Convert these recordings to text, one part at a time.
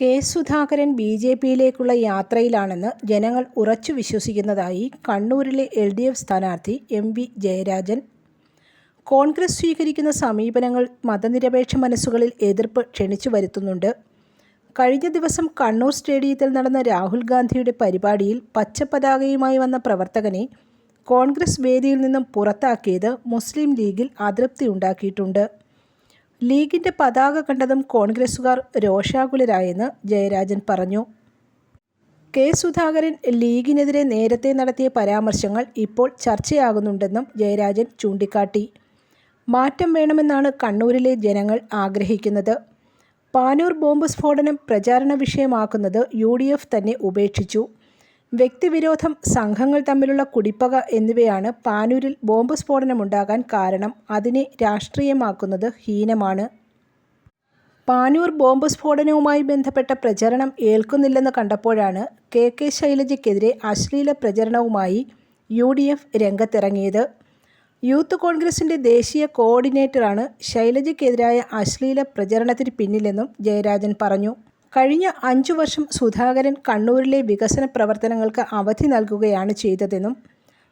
K Sudhakaran ബി.ജെ.പിയിലേക്കുള്ള യാത്രയിലാണെന്ന് ജനങ്ങൾ ഉറച്ചു വിശ്വസിക്കുന്നതായി കണ്ണൂരിലെ LDF സ്ഥാനാർത്ഥി M.V. ജയരാജൻ. കോൺഗ്രസ് സ്വീകരിക്കുന്ന സമീപനങ്ങൾ മതനിരപേക്ഷ മനസ്സുകളിൽ എതിർപ്പ് ക്ഷണിച്ചു വരുത്തുന്നുണ്ട്. കഴിഞ്ഞ ദിവസം കണ്ണൂർ സ്റ്റേഡിയത്തിൽ നടന്ന രാഹുൽ ഗാന്ധിയുടെ പരിപാടിയിൽ പച്ചപ്പതാകയുമായി വന്ന പ്രവർത്തകനെ കോൺഗ്രസ് വേദിയിൽ നിന്നും പുറത്താക്കിയത് മുസ്ലിം ലീഗിൽ അതൃപ്തിയുണ്ടാക്കിയിട്ടുണ്ട്. ലീഗിൻ്റെ പതാക കണ്ടതും കോൺഗ്രസുകാർ രോഷാകുലരായെന്ന് ജയരാജൻ പറഞ്ഞു. കെ സുധാകരൻ ലീഗിനെതിരെ നേരത്തെ നടത്തിയ പരാമർശങ്ങൾ ഇപ്പോൾ ചർച്ചയാകുന്നുണ്ടെന്നും ജയരാജൻ ചൂണ്ടിക്കാട്ടി. മാറ്റം വേണമെന്നാണ് കണ്ണൂരിലെ ജനങ്ങൾ ആഗ്രഹിക്കുന്നത്. പാനൂർ ബോംബ് സ്ഫോടനം പ്രചാരണ വിഷയമാക്കുന്നത് UDF തന്നെ ഉപേക്ഷിച്ചു. വ്യക്തിവിരോധം, സംഘങ്ങൾ തമ്മിലുള്ള കുടിപ്പക എന്നിവയാണ് പാനൂരിൽ ബോംബ് സ്ഫോടനമുണ്ടാകാൻ കാരണം. അതിനെ രാഷ്ട്രീയമാക്കുന്നത് ഹീനമാണ്. പാനൂർ ബോംബ് സ്ഫോടനവുമായി ബന്ധപ്പെട്ട പ്രചരണം ഏൽക്കുന്നില്ലെന്ന് കണ്ടപ്പോഴാണ് KK ശൈലജയ്ക്കെതിരെ അശ്ലീല പ്രചരണവുമായി UDF രംഗത്തിറങ്ങിയത്. യൂത്ത് കോൺഗ്രസിൻ്റെ ദേശീയ കോർഡിനേറ്ററാണ് ശൈലജയ്ക്കെതിരായ അശ്ലീല പ്രചരണത്തിന് പിന്നിലെന്നും ജയരാജൻ പറഞ്ഞു. കഴിഞ്ഞ 5 വർഷം സുധാകരൻ കണ്ണൂരിലെ വികസന പ്രവർത്തനങ്ങൾക്ക് അവധി നൽകുകയാണ് ചെയ്തതെന്നും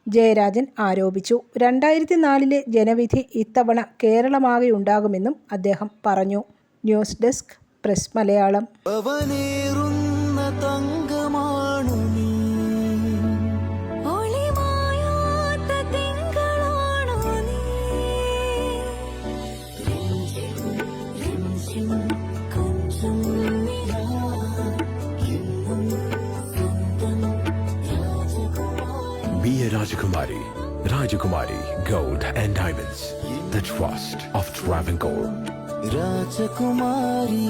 ജയരാജൻ ആരോപിച്ചു. 2004 ജനവിധി ഇത്തവണ കേരളമാകെ ഉണ്ടാകുമെന്നും അദ്ദേഹം പറഞ്ഞു. News desk press Malayalam. Be a Rajakumari. Rajakumari Gold and Diamonds. The trust of Travancore. Rajakumari.